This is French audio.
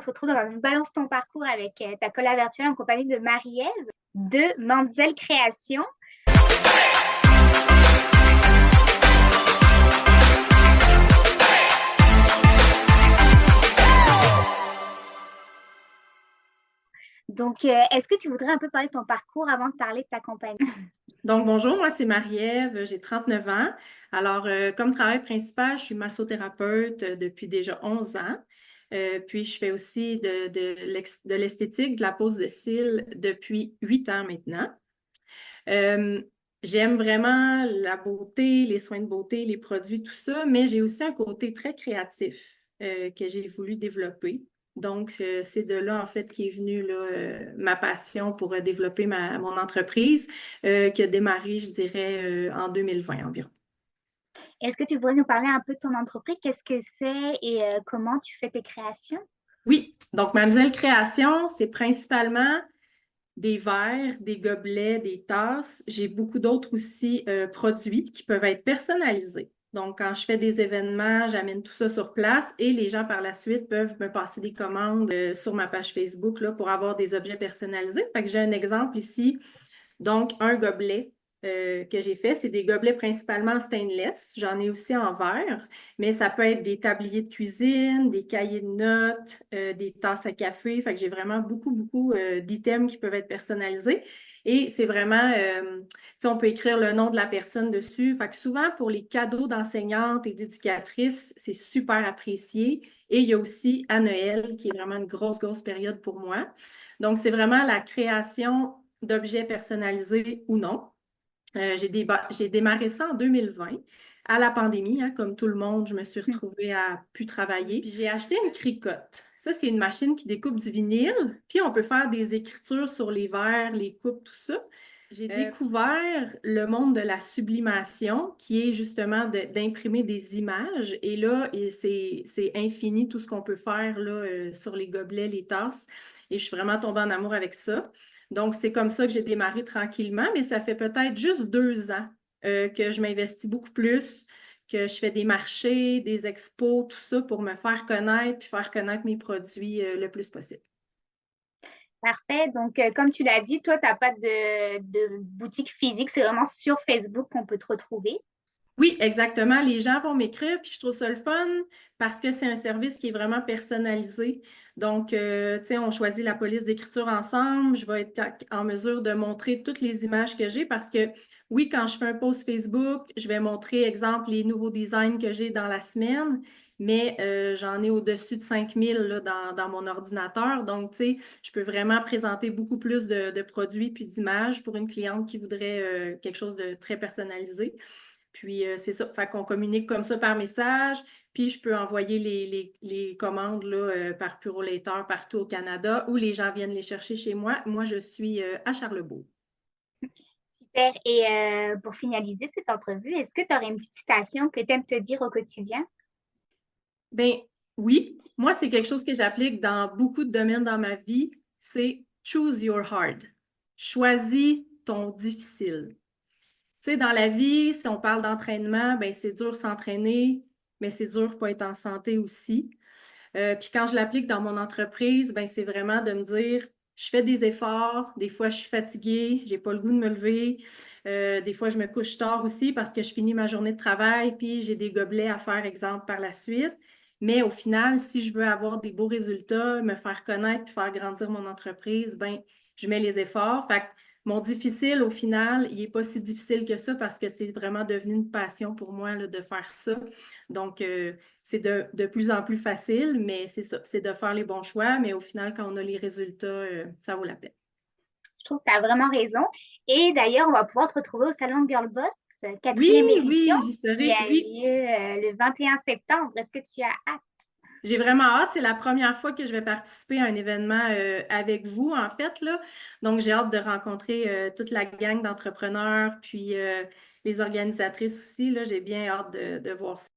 se retrouve dans une balance ton parcours avec ta collab virtuelle en compagnie de Marie-Ève de Manzel Création. Donc, est-ce que tu voudrais un peu parler de ton parcours avant de parler de ta compagnie? Donc, bonjour, moi c'est Marie-Ève, j'ai 39 ans. Alors, comme travail principal, je suis massothérapeute depuis déjà 11 ans. Puis, je fais aussi de l'esthétique, de la pose de cils depuis 8 ans maintenant. Euh, J'aime vraiment la beauté, les soins de beauté, les produits, tout ça, mais j'ai aussi un côté très créatif que j'ai voulu développer. Donc, c'est de là, en fait, qui est venue là, ma passion pour développer mon entreprise qui a démarré, je dirais, en 2020 environ. Est-ce que tu pourrais nous parler un peu de ton entreprise? Qu'est-ce que c'est et comment tu fais tes créations? Oui, donc Mademoiselle Création, c'est principalement des verres, des gobelets, des tasses. J'ai beaucoup d'autres aussi produits qui peuvent être personnalisés. Donc, quand je fais des événements, j'amène tout ça sur place et les gens par la suite peuvent me passer des commandes sur ma page Facebook là, pour avoir des objets personnalisés. Fait que j'ai un exemple ici. Donc, un gobelet que j'ai fait, c'est des gobelets principalement en stainless. J'en ai aussi en verre, mais ça peut être des tabliers de cuisine, des cahiers de notes, des tasses à café. Fait que j'ai vraiment beaucoup d'items qui peuvent être personnalisés. Et c'est vraiment, tu sais, on peut écrire le nom de la personne dessus. Fait que souvent, pour les cadeaux d'enseignantes et d'éducatrices, c'est super apprécié. Et il y a aussi à Noël, qui est vraiment une grosse période pour moi. Donc, c'est vraiment la création d'objets personnalisés ou non. J'ai démarré ça en 2020, à la pandémie, hein, comme tout le monde, je me suis retrouvée à plus travailler. Puis j'ai acheté une Cricut. Ça, c'est une machine qui découpe du vinyle, puis on peut faire des écritures sur les verres, les coupes, tout ça. J'ai découvert le monde de la sublimation, qui est justement d'imprimer des images. Et là, c'est infini tout ce qu'on peut faire là, sur les gobelets, les tasses. Et je suis vraiment tombée en amour avec ça. Donc, c'est comme ça que j'ai démarré tranquillement, mais ça fait peut-être juste 2 ans que je m'investis beaucoup plus, que je fais des marchés, des expos, tout ça pour me faire connaître puis faire connaître mes produits le plus possible. Parfait. Donc, comme tu l'as dit, toi, tu n'as pas de boutique physique. C'est vraiment sur Facebook qu'on peut te retrouver. Oui, exactement. Les gens vont m'écrire, puis je trouve ça le fun parce que c'est un service qui est vraiment personnalisé. Donc, tu sais, on choisit la police d'écriture ensemble. Je vais être en mesure de montrer toutes les images que j'ai parce que, oui, quand je fais un post Facebook, je vais montrer, exemple, les nouveaux designs que j'ai dans la semaine, mais j'en ai au-dessus de 5000 là, dans mon ordinateur. Donc, tu sais, je peux vraiment présenter beaucoup plus de produits puis d'images pour une cliente qui voudrait quelque chose de très personnalisé. Puis, c'est ça. Fait qu'on communique comme ça par message. Puis, je peux envoyer les commandes là, par Purolator partout au Canada ou les gens viennent les chercher chez moi. Moi, je suis à Charlebourg. Super. Et pour finaliser cette entrevue, est-ce que tu aurais une petite citation que tu aimes te dire au quotidien? Ben oui, moi, c'est quelque chose que j'applique dans beaucoup de domaines dans ma vie. C'est choose your hard. Choisis ton difficile. Tu sais, dans la vie, si on parle d'entraînement, ben c'est dur s'entraîner, mais c'est dur pour être en santé aussi. Puis quand je l'applique dans mon entreprise, ben c'est vraiment de me dire, je fais des efforts, des fois je suis fatiguée, j'ai pas le goût de me lever, des fois je me couche tard aussi parce que je finis ma journée de travail, puis j'ai des gobelets à faire, exemple, par la suite. Mais au final, si je veux avoir des beaux résultats, me faire connaître puis faire grandir mon entreprise, ben je mets les efforts. Fait que mon difficile, au final, il n'est pas si difficile que ça parce que c'est vraiment devenu une passion pour moi là, de faire ça. Donc, c'est de plus en plus facile, mais c'est ça, c'est de faire les bons choix, mais au final, quand on a les résultats, ça vaut la peine. Je trouve que tu as vraiment raison. Et d'ailleurs, on va pouvoir te retrouver au Salon Girl Boss, Oui, quatrième édition, oui, j'y qui serai, a oui. lieu le 21 septembre. Est-ce que tu as hâte? J'ai vraiment hâte. C'est la première fois que je vais participer à un événement avec vous, en fait, là. Donc, j'ai hâte de rencontrer toute la gang d'entrepreneurs, puis les organisatrices aussi, là. J'ai bien hâte de voir ça.